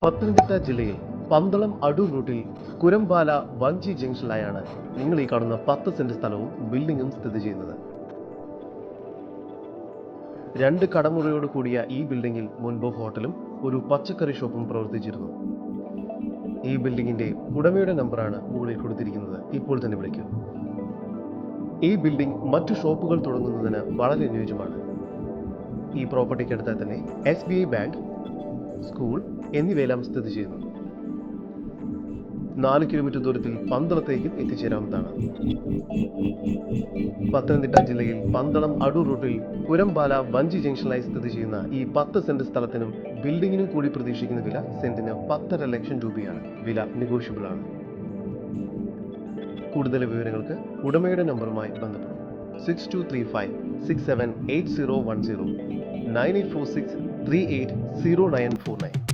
പത്തനംതിട്ട ജില്ലയിൽ പന്തളം അടൂർ റൂട്ടിൽ കുരമ്പാല വഞ്ചി ജംഗ്ഷനിലായാണ് നിങ്ങൾ ഈ കാണുന്ന 10 സെന്റ് സ്ഥലവും ബിൽഡിംഗും സ്ഥിതി ചെയ്യുന്നത്. 2 കടമുറിയോട് കൂടിയ ഈ ബിൽഡിംഗിൽ മുൻപ് ഹോട്ടലും ഒരു പച്ചക്കറി ഷോപ്പും പ്രവർത്തിച്ചിരുന്നു. ഈ ബിൽഡിംഗിന്റെ ഉടമയുടെ നമ്പറാണ് മുകളിൽ കൊടുത്തിരിക്കുന്നത്. ഇപ്പോൾ തന്നെ വിളിക്കൂ. ഈ ബിൽഡിംഗ് മറ്റു ഷോപ്പുകൾ തുടങ്ങുന്നതിന് വളരെ അനുയോജ്യമാണ്. ഈ പ്രോപ്പർട്ടിക്കടുത്തായി തന്നെ SBI ബാങ്ക്, സ്കൂൾ എന്നിവയെല്ലാം സ്ഥിതി ചെയ്യുന്നു. 4 കിലോമീറ്റർ ദൂരത്തിൽ പന്തളത്തേക്കും എത്തിച്ചേരാവുന്നതാണ്. പത്തനംതിട്ട ജില്ലയിൽ പന്തളം അടൂർ റൂട്ടിൽ കുരമ്പാല വഞ്ചി ജംഗ്ഷനിലായി സ്ഥിതി ചെയ്യുന്ന ഈ 10 സെന്റ് സ്ഥലത്തിനും ബിൽഡിങ്ങിനും കൂടി പ്രതീക്ഷിക്കുന്ന വില സെന്റിന് 10.5 ലക്ഷം രൂപയാണ്. വില നെഗോഷ്യബിൾ ആണ്. കൂടുതൽ വിവരങ്ങൾക്ക് ഉടമയുടെ നമ്പറുമായി ബന്ധപ്പെടും. 6235 678010 9846 380949.